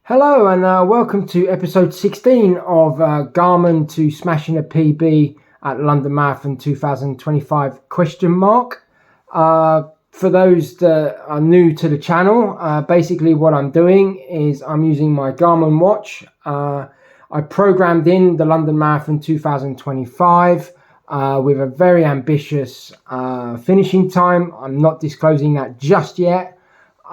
Hello and welcome to episode 16 of Garmin to smashing a PB at London Marathon 2025 question mark. For those that are new to the channel, basically what I'm doing is I'm using my Garmin watch. I programmed in the London Marathon 2025 with a very ambitious finishing time. I'm not disclosing that just yet.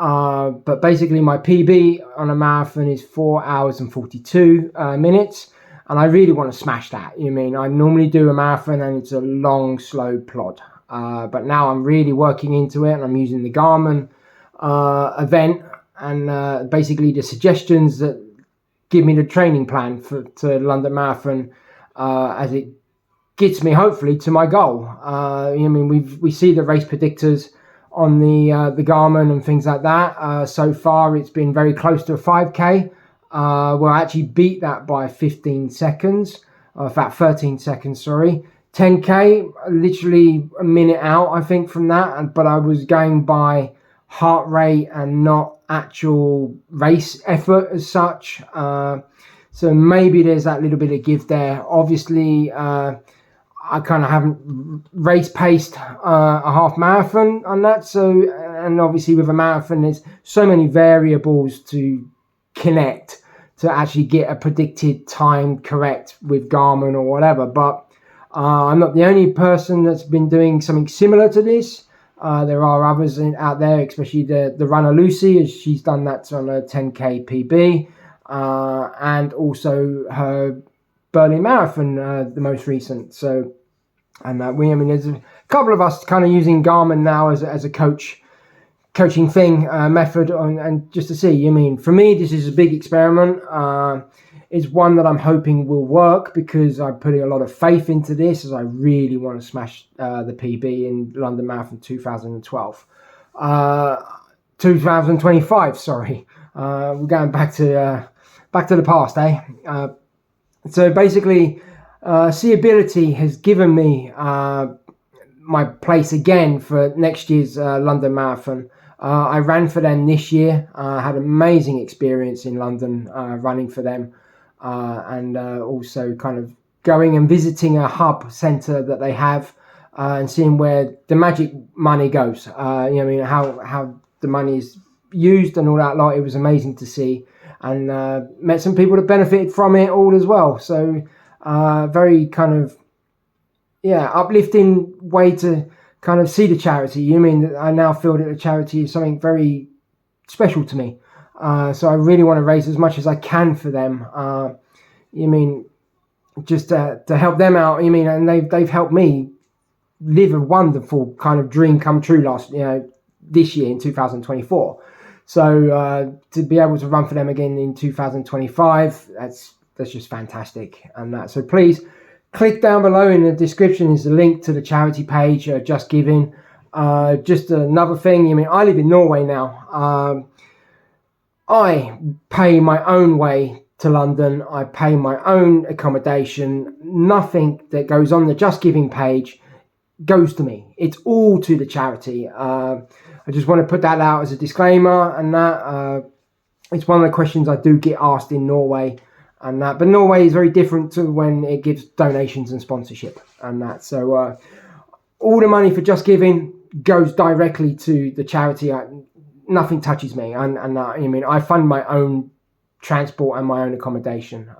But basically my PB on a marathon is 4 hours and 42 minutes, and I really want to smash that. I normally do a marathon and it's a long, slow plod. But now I'm really working into it, and I'm using the Garmin event and basically the suggestions that give me the training plan to London Marathon as it gets me hopefully to my goal. We see the race predictors on the Garmin and things like that. So far, it's been very close to a 5K. Well, I actually beat that by 15 seconds, about 13 seconds, sorry. 10K, literally a minute out, I think, from that. But I was going by heart rate and not actual race effort as such. So maybe there's that little bit of give there. Obviously, I kind of haven't race paced a half marathon on that. So, and obviously with a marathon, there's so many variables to connect to actually get a predicted time correct with Garmin or whatever. But I'm not the only person that's been doing something similar to this. There are others out there, especially the runner Lucy, as she's done that on a 10K PB, and also her Berlin Marathon, the most recent. So, and there's a couple of us kind of using Garmin now as a coaching thing, method, and just to see. For me, this is a big experiment. It's one that I'm hoping will work because I'm putting a lot of faith into this, as I really want to smash the PB in London Marathon 2025. Sorry, we're going back to the past, eh? So basically, Seeability has given me my place again for next year's London Marathon. I ran for them this year. I had an amazing experience in London running for them, and also kind of going and visiting a hub centre that they have and seeing where the magic money goes. How the money is used and all that lot. It was amazing to see, and met some people that benefited from it all as well. So very kind of uplifting way to kind of see the charity. I now feel that the charity is something very special to me. So I really want to raise as much as I can for them. Just to help them out. And they've helped me live a wonderful kind of dream come true this year in 2024. So to be able to run for them again in 2025, that's just fantastic. And so please click down below in the description is the link to the charity page, Just Giving. Just another thing, I live in Norway now. I pay my own way to London. I pay my own accommodation. Nothing that goes on the Just Giving page goes to me. It's all to the charity. I just want to put that out as a disclaimer, and that it's one of the questions I do get asked in Norway. And that, but Norway is very different to when it gives donations and sponsorship and that. So all the money for Just Giving goes directly to the charity. Nothing touches me, and I fund my own transport and my own accommodation.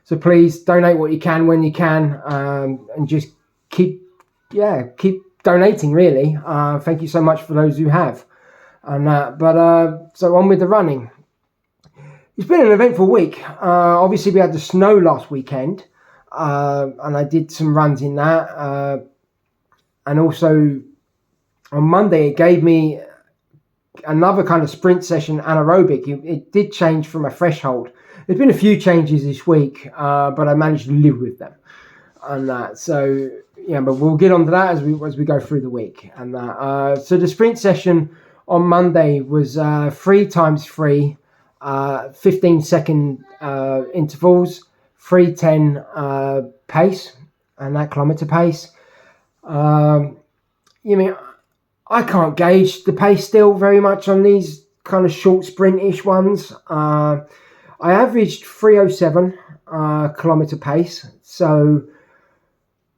So please donate what you can when you can, and just keep donating. Really, thank you so much for those who have. And so on with the running. It's been an eventful week. Obviously, we had the snow last weekend, and I did some runs in that. And also, on Monday, it gave me another kind of sprint session anaerobic. It did change from a threshold. There's been a few changes this week, but I managed to live with them. And that, so but we'll get on to that as we go through the week. And that, so the sprint session on Monday was 3 times 3. 15-second intervals, 3:10 pace, and that kilometer pace. I can't gauge the pace still very much on these kind of short sprint-ish ones. I averaged 3:07 kilometer pace, so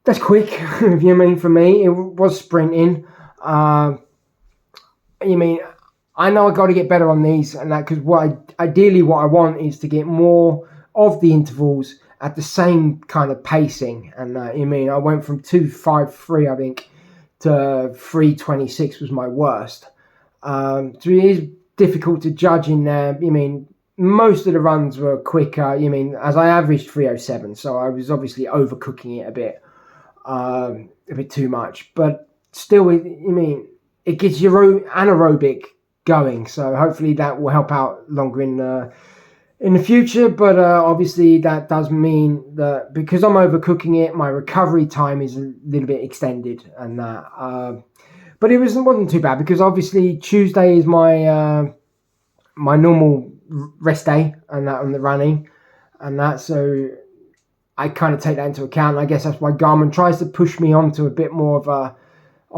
that's quick. If you mean for me, it was sprinting. You mean I know I got to get better on these and that, because ideally what I want is to get more of the intervals at the same kind of pacing. And you mean I went from 2:53, I think, to 3:26 was my worst. So it is difficult to judge in there. You mean most of the runs were quicker. You mean as I averaged 3:07, so I was obviously overcooking it a bit too much. But still, you mean it gets your anaerobic going, so hopefully that will help out longer in the future. But obviously that does mean that because I'm overcooking it, my recovery time is a little bit extended, and that. But it wasn't too bad, because obviously Tuesday is my my normal rest day, and that on the running, and that. So I kind of take that into account. And I guess that's why Garmin tries to push me onto a bit more of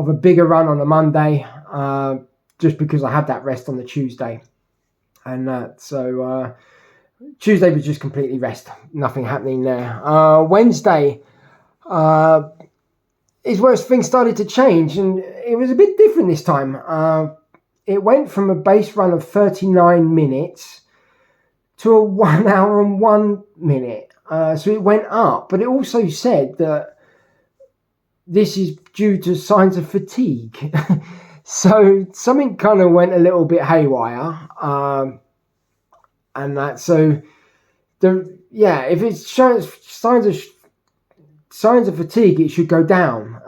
a bigger run on a Monday, just because I had that rest on the Tuesday, and that. So Tuesday was just completely rest, nothing happening there. Wednesday is where things started to change, and it was a bit different this time. It went from a base run of 39 minutes to a 1 hour and 1 minute. So it went up, but it also said that this is due to signs of fatigue. So something kind of went a little bit haywire. And that, so if it's showing signs of fatigue, it should go down,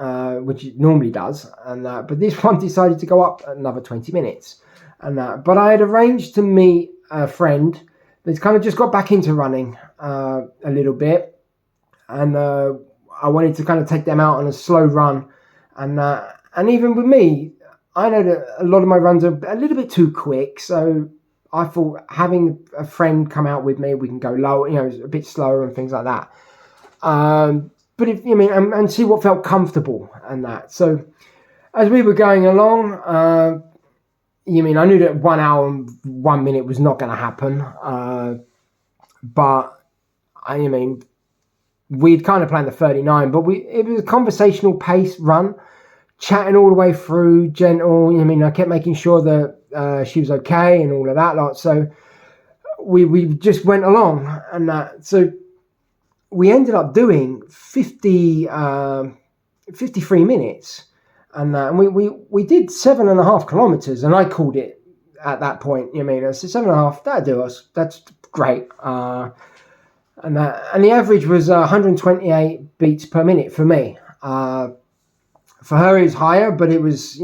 which it normally does. And but this one decided to go up another 20 minutes. And but I had arranged to meet a friend that's kind of just got back into running a little bit, and I wanted to kind of take them out on a slow run. And even with me, I know that a lot of my runs are a little bit too quick, so I thought having a friend come out with me, we can go low, a bit slower and things like that. But if you mean, and see what felt comfortable and that. So as we were going along, I knew that 1 hour and 1 minute was not going to happen. But we'd kind of planned the 39, but it was a conversational pace run, chatting all the way through, gentle. I kept making sure that she was okay and all of that lot. So we just went along, and that. So we ended up doing 53 minutes, and we did 7.5 kilometers, and I called it at that point. I said 7.5, that'll do us. That's great. And the average was 128 beats per minute for me. For her, it was higher, but it was,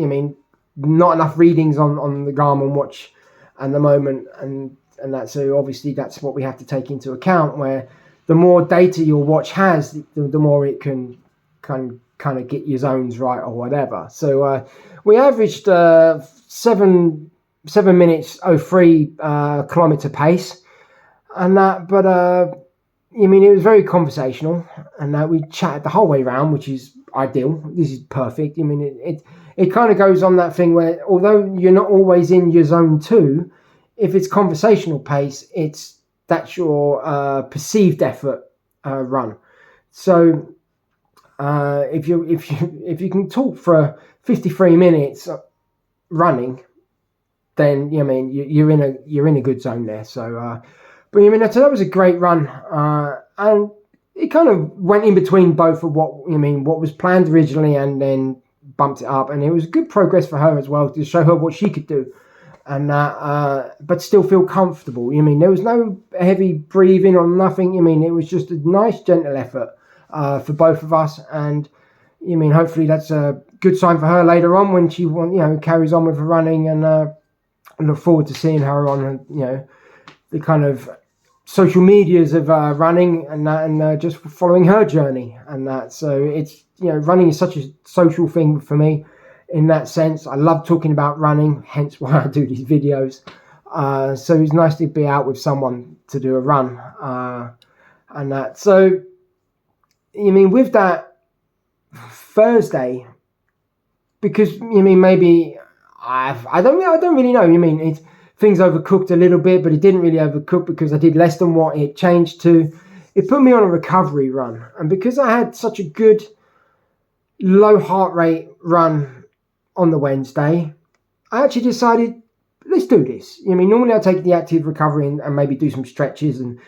not enough readings on the Garmin watch at the moment, and that. So obviously, that's what we have to take into account. Where the more data your watch has, the more it can kind of get your zones right or whatever. So we averaged 7 minutes 03 kilometer pace, and that. But it was very conversational, and we chatted the whole way around, which is ideal. This is perfect. It kind of goes on that thing where, although you're not always in your zone 2, if it's conversational pace, that's your perceived effort run. So if you can talk for 53 minutes running, then you're in a good zone there. So but so that was a great run, and it kind of went in between both of what was planned originally, and then bumped it up, and it was good progress for her as well, to show her what she could do, and but still feel comfortable. There was no heavy breathing or nothing. It was just a nice gentle effort for both of us, and hopefully that's a good sign for her later on when she carries on with her running, and I look forward to seeing her on the kind of social medias of running, and just following her journey, and that. So it's running is such a social thing for me in that sense. I love talking about running, hence why I do these videos. So it's nice to be out with someone to do a run, and that. So with that Thursday, because maybe I don't really know. things overcooked a little bit, but it didn't really overcook because I did less than what it changed to. It put me on a recovery run. And because I had such a good low heart rate run on the Wednesday, I actually decided, let's do this. Normally I take the active recovery and maybe do some stretches and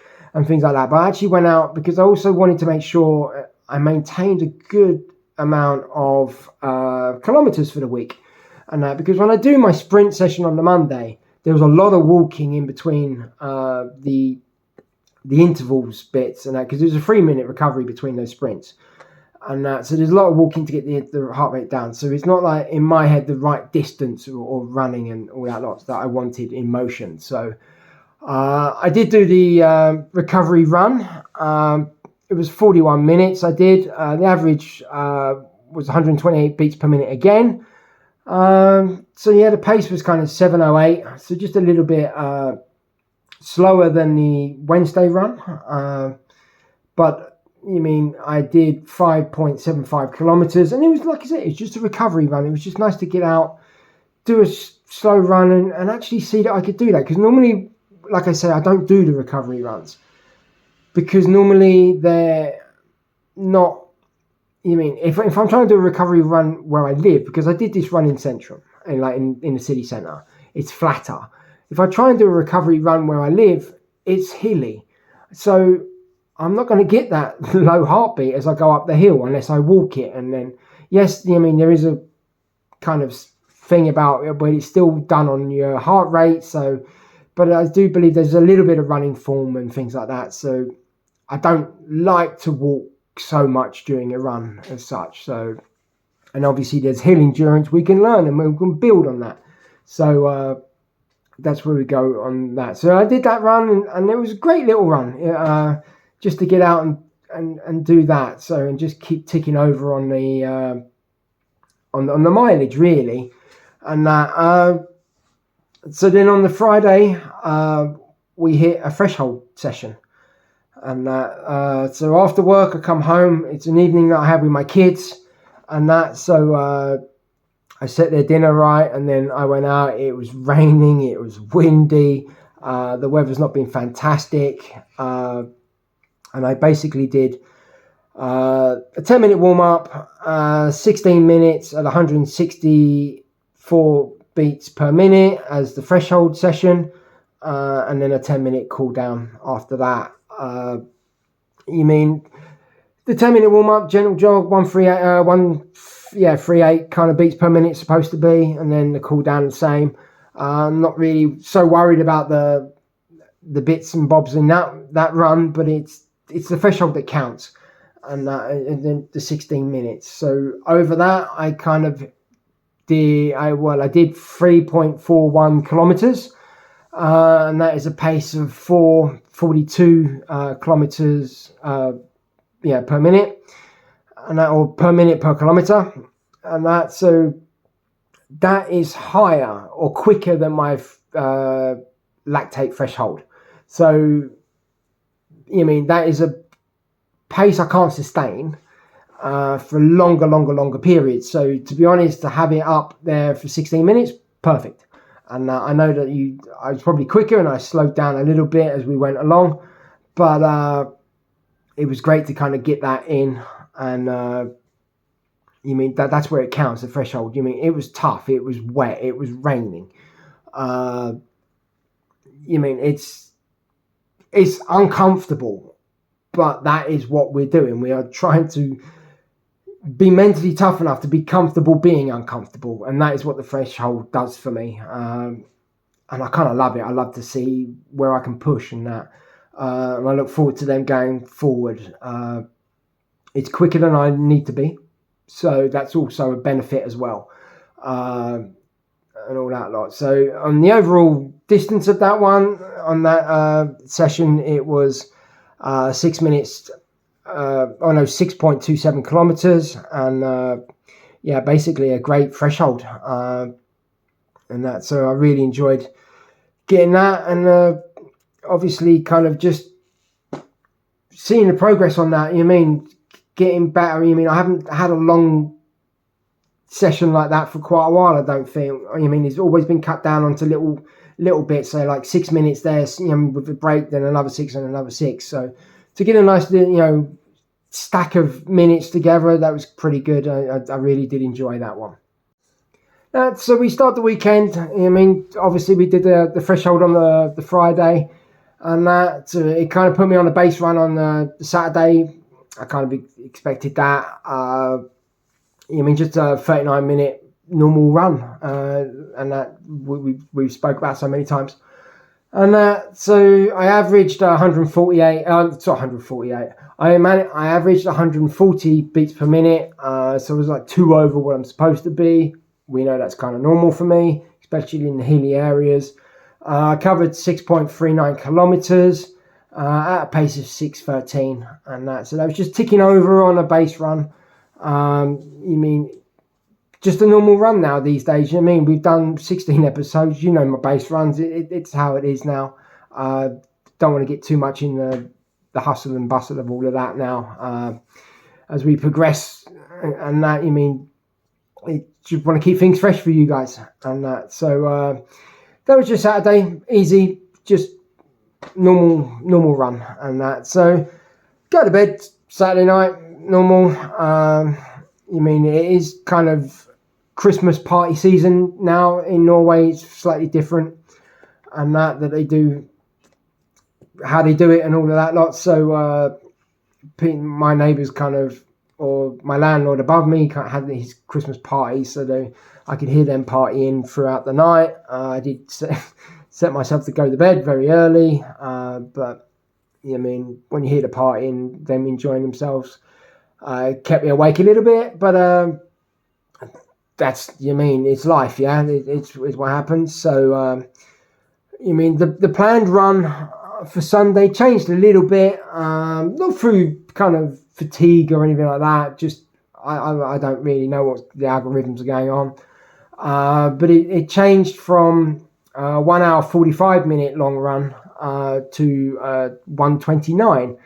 things like that. But I actually went out because I also wanted to make sure I maintained a good amount of kilometers for the week. And because when I do my sprint session on the Monday, there was a lot of walking in between the intervals bits, and because there's a 3-minute recovery between those sprints, and so there's a lot of walking to get the heart rate down. So it's not like in my head the right distance or running and all that lot that I wanted in motion. So I did do the recovery run. It was 41 minutes. I did. The average was 128 beats per minute again. So yeah, the pace was kind of 7:08, so just a little bit slower than the Wednesday run. But I did 5.75 kilometers, and it was, like I said, it's just a recovery run. It was just nice to get out, do a slow run, and actually see that I could do that. Because normally, like I say, I don't do the recovery runs because normally they're not. If I'm trying to do a recovery run where I live, because I did this run in Centrum, in the city centre, it's flatter. If I try and do a recovery run where I live, it's hilly. So I'm not going to get that low heartbeat as I go up the hill unless I walk it. And then, yes, there is a kind of thing about it, but it's still done on your heart rate. So, but I do believe there's a little bit of running form and things like that. So I don't like to walk so much during a run as such. So, and obviously there's hill endurance we can learn and we can build on that. So that's where we go on that. So I did that run, and it was a great little run, just to get out and do that. So, and just keep ticking over on the mileage really. And so then on the Friday we hit a threshold session. And so after work, I come home. It's an evening that I had with my kids, and that. So I set their dinner right, and then I went out. It was raining. It was windy. The weather's not been fantastic, and I basically did a 10-minute warm up, 16 minutes at 164 beats per minute as the threshold session, and then a 10-minute cool down after that. The 10-minute warm-up, gentle jog, 138 kind of beats per minute supposed to be, and then the cool down the same. I'm not really so worried about the bits and bobs in that run, but it's the threshold that counts, and then the 16 minutes. So over that, I kind of did 3.41 kilometers, and that is a pace of 4:42 kilometers per minute, and that, or per minute per kilometer, and that is higher or quicker than my lactate threshold. So that is a pace I can't sustain for longer periods. So to be honest, to have it up there for 16 minutes, perfect. And I know that I was probably quicker, and I slowed down a little bit as we went along, but it was great to kind of get that in. And that's where it counts, the threshold. It was tough, it was wet, it was raining. It's uncomfortable, but that is what we're doing. We are trying to be mentally tough enough to be comfortable being uncomfortable, and that is what the threshold does for me. And I kind of love it. I love to see where I can push and that. And I look forward to them going forward. It's quicker than I need to be, so that's also a benefit as well, and all that lot. So on the overall distance of that one, on that session, it was 6 minutes. 6.27 kilometers, and basically a great threshold, and that. So I really enjoyed getting that, and obviously kind of just seeing the progress on that. Getting better. I haven't had a long session like that for quite a while, I don't think. I mean, it's always been cut down onto little bits, so like 6 minutes there, with a break, then another 6 and another 6. So to get a nice, stack of minutes together, that was pretty good. I really did enjoy that one. So we start the weekend. I mean, obviously we did the threshold on the Friday, and that it kind of put me on a base run on the Saturday. I kind of expected that. Just a 39-minute normal run, and that we spoke about so many times. And so I averaged 148. It's not 148. I averaged 140 beats per minute. So it was like 2 over what I'm supposed to be. We know that's kind of normal for me, especially in the hilly areas. I covered 6.39 kilometers at a pace of 6:13, and so that was just ticking over on a base run. Just a normal run now these days. We've done 16 episodes. My base runs. It's how it is now. Don't want to get too much in the hustle and bustle of all of that now. As we progress, and that just want to keep things fresh for you guys. And so that was just Saturday, easy, just normal run, and that. So go to bed Saturday night, normal. It is kind of Christmas party season now in Norway. It's slightly different, and that they do, how they do it and all of that lot. So my neighbours or my landlord above me had his Christmas party, so I could hear them partying throughout the night. I did set myself to go to bed very early, but when you hear the partying, them enjoying themselves, kept me awake a little bit. But that's it's life, yeah. It's what happens. So the planned run for Sunday changed a little bit, not through kind of fatigue or anything like that. Just I don't really know what the algorithms are going on, but it changed from 1 hour 45 minute long run to 1:29.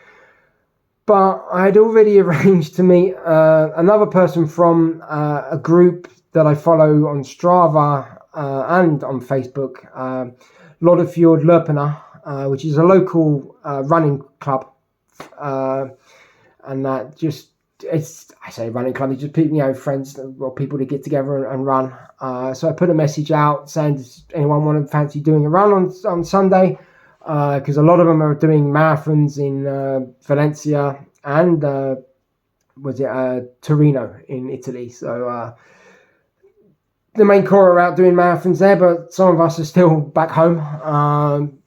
But I had already arranged to meet another person from a group that I follow on Strava and on Facebook, Loddefjord Løperne, which is a local running club. And that I say running club, it's just people, friends or people to get together and run. So I put a message out saying, does anyone want to fancy doing a run on Sunday? Because a lot of them are doing marathons in Valencia and Torino in Italy. So the main core are out doing marathons there, but some of us are still back home.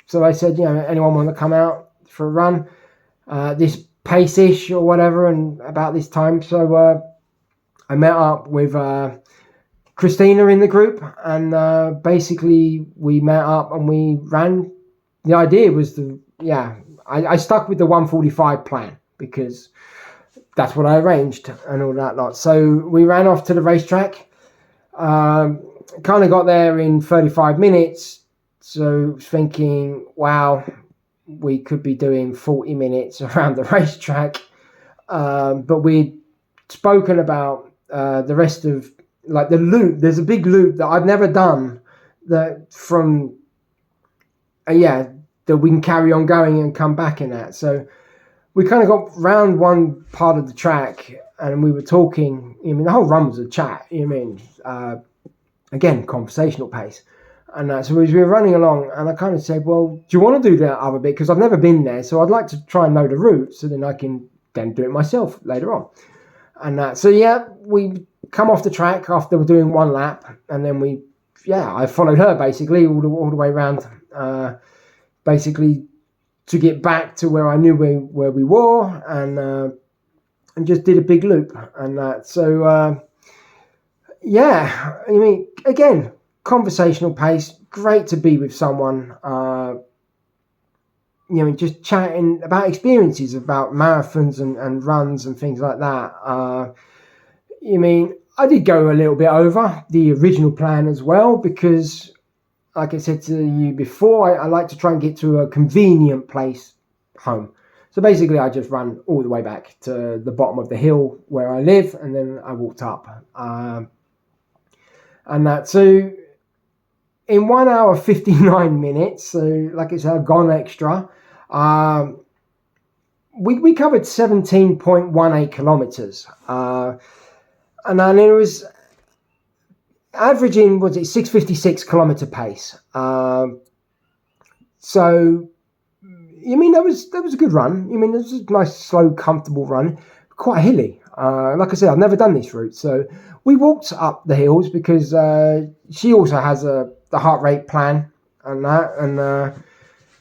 So I said, anyone want to come out for a run? This pace-ish or whatever, and about this time. So I met up with Christina in the group, and basically we met up and we ran. The idea was I stuck with the 1:45 plan because that's what I arranged and all that lot. So we ran off to the racetrack, kind of got there in 35 minutes. So thinking, wow, we could be doing 40 minutes around the racetrack. But we'd spoken about the rest of the loop. There's a big loop that I've never done that that we can carry on going and come back in that. So we kind of got round one part of the track and we were talking. The whole run was a chat. Again, conversational pace. And so as we were running along, and I kind of said, well, do you want to do that other bit? Because I've never been there, so I'd like to try and know the route so then I can then do it myself later on. And so, we come off the track after we're doing one lap, and then I followed her basically all the way around, basically to get back to where I knew where we were, and just did a big loop. And so, again, conversational pace, great to be with someone, just chatting about experiences, about marathons and runs and things like that. I did go a little bit over the original plan as well, because like I said to you before, I like to try and get to a convenient place home. So basically I just ran all the way back to the bottom of the hill where I live, and then I walked up. and that. So in 1 hour 59 minutes, so like I said, I've gone extra. We covered 17.18 kilometers, and then it was averaging, was it 6:56 kilometer pace. So you mean that was a good run. You mean it was a nice, slow, comfortable run, quite hilly. Like I said, I've never done this route, so we walked up the hills because she also has the heart rate plan and that,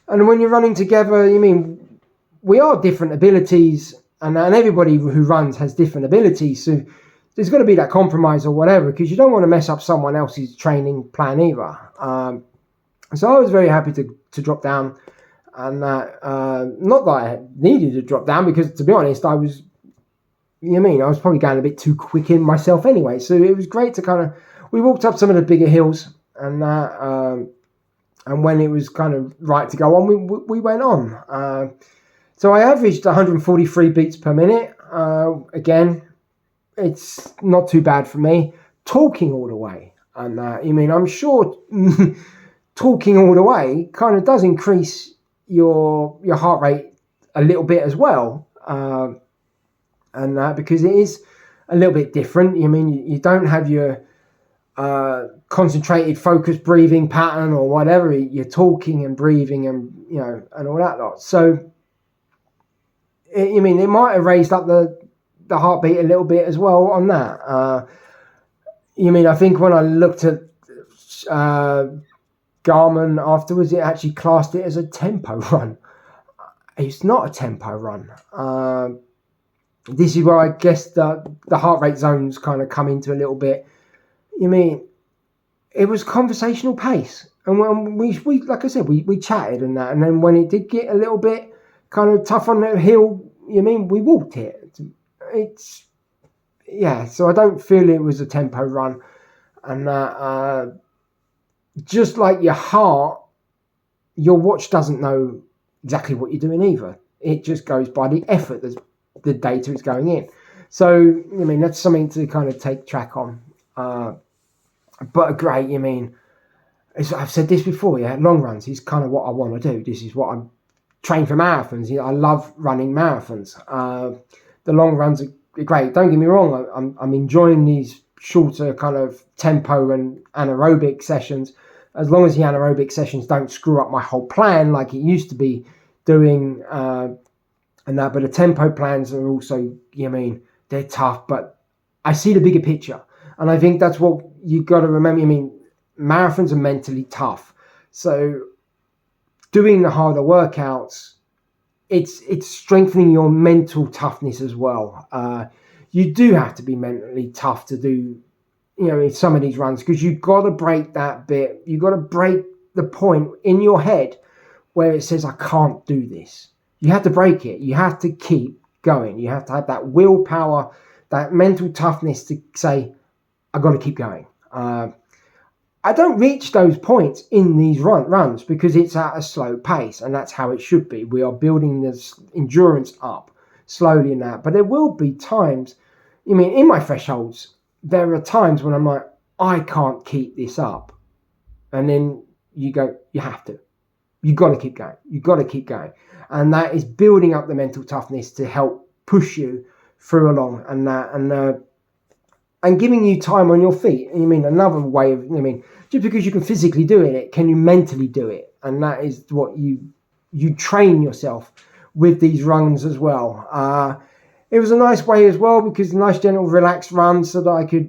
and when you're running together, you mean we are different abilities, and everybody who runs has different abilities. So there's got to be that compromise or whatever, because you don't want to mess up someone else's training plan either. So I was very happy to drop down, and not that I needed to drop down, because to be honest, I was probably going a bit too quick in myself anyway. So it was great to we walked up some of the bigger hills, and and when it was kind of right to go on, we went on. So I averaged 143 beats per minute. Again, it's not too bad for me. Talking all the way, and I'm sure talking all the way kind of does increase your heart rate a little bit as well, and because it is a little bit different. You don't have your concentrated, focused breathing pattern or whatever. You're talking and breathing, and and all that lot. So it might have raised up the heartbeat a little bit as well on that. I think when I looked at Garmin afterwards, it actually classed it as a tempo run. It's not a tempo run. This is where I guess the heart rate zones kind of come into a little bit. It was conversational pace, and when we like I said, we chatted and that, and then when it did get a little bit kind of tough on the hill, we walked it. So I don't feel it was a tempo run, and just like your heart, your watch doesn't know exactly what you're doing either. It just goes by the effort, the data is going in. So that's something to kind of take track on. But great, I've said this before, long runs is kind of what I want to do. This is what I'm trained for marathons. I love running marathons. The long runs are great. Don't get me wrong. I'm enjoying these shorter kind of tempo and anaerobic sessions, as long as the anaerobic sessions don't screw up my whole plan like it used to be doing, and that. But the tempo plans are also, they're tough. But I see the bigger picture, and I think that's what you got to remember. Marathons are mentally tough, so doing the harder workouts, it's strengthening your mental toughness as well. You do have to be mentally tough to do, in some of these runs, because you've got to break that bit. You've got to break the point in your head where it says, I can't do this. You have to break it. You have to keep going. You have to have that willpower, that mental toughness to say, I've got to keep going. I don't reach those points in these runs because it's at a slow pace, and that's how it should be. We are building this endurance up slowly in that. But there will be times, in my thresholds, there are times when I'm like, I can't keep this up. And then you go, you have to. You've got to keep going. You've got to keep going. And that is building up the mental toughness to help push you through along, and giving you time on your feet. Another way of, just because you can physically do it, can you mentally do it? And that is what you train yourself with these runs as well. It was a nice way as well, because nice, gentle, relaxed runs so that I could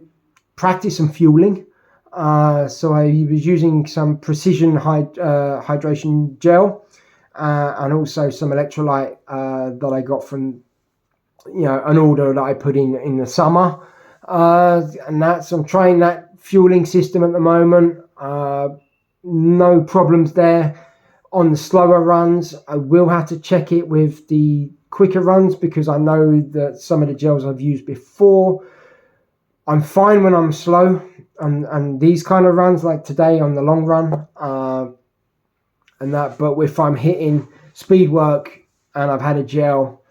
practice some fueling. So I was using some precision hydration gel, and also some electrolyte that I got from an order that I put in the summer. And so I'm trying that fueling system at the moment. No problems there. On the slower runs, I will have to check it with the quicker runs, because I know that some of the gels I've used before, I'm fine when I'm slow, and these kind of runs like today on the long run, and that. But if I'm hitting speed work and I've had a gel,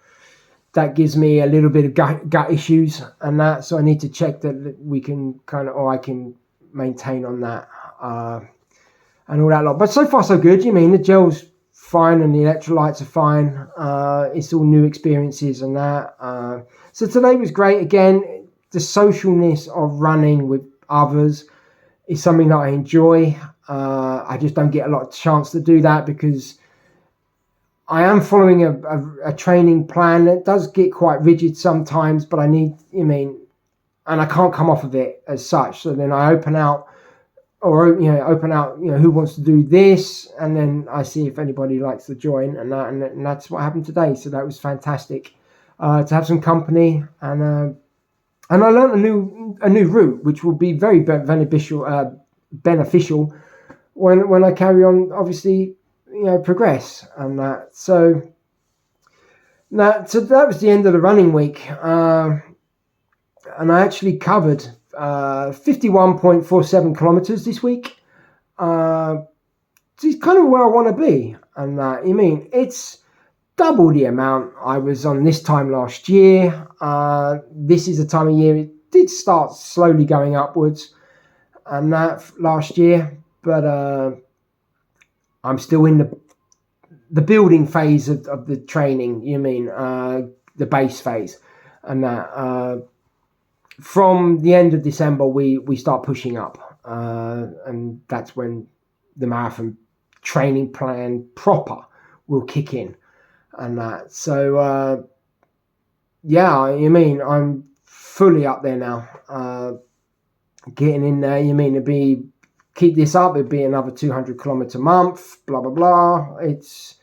that gives me a little bit of gut issues and that. So I need to check that we can I can maintain on that and all that lot. But so far so good. You mean the gel's fine and the electrolytes are fine. It's all new experiences and that. So today was great. Again, the socialness of running with others is something that I enjoy. I just don't get a lot of chance to do that because I am following a training plan that does get quite rigid sometimes, but I need, and I can't come off of it as such. So then I open out who wants to do this, and then I see if anybody likes to join, and that's what happened today. So that was fantastic to have some company, and I learned a new route, which will be very beneficial when I carry on, obviously, progress and that. So that was the end of the running week, and I actually covered 51.47 kilometers this week. It's kind of where I want to be, and it's double the amount I was on this time last year. This is the time of year it did start slowly going upwards, and that last year, but I'm still in the building phase of the training. The base phase, and that. From the end of December, we start pushing up, and that's when the marathon training plan proper will kick in, and that. So, I'm fully up there now, getting in there. Keep this up, it'd be another 200 kilometer month, blah, blah, blah. It's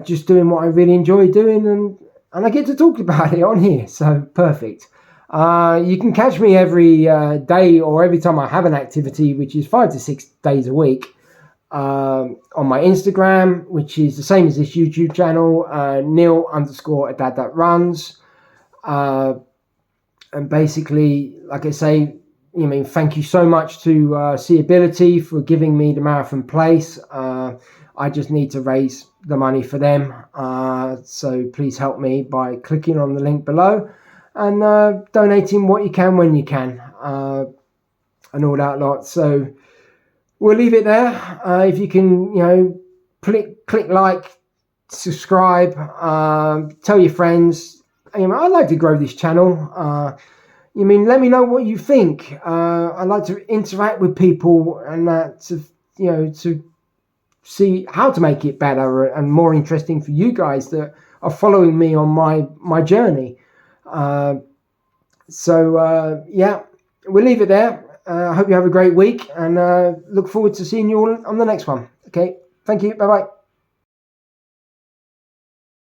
just doing what I really enjoy doing, and I get to talk about it on here, so perfect. You can catch me every day or every time I have an activity, which is 5 to 6 days a week, on my Instagram, which is the same as this YouTube channel, Neil_a_dad_that_runs. And basically, like I say, thank you so much to Seeability for giving me the marathon place. I just need to raise the money for them. So please help me by clicking on the link below and donating what you can when you can, and all that lot. So we'll leave it there. If you can, click like, subscribe, tell your friends. I'd like to grow this channel. Let me know what you think. I'd like to interact with people and to see how to make it better and more interesting for you guys that are following me on my journey. We'll leave it there. I hope you have a great week, and look forward to seeing you all on the next one. Okay, thank you. Bye-bye.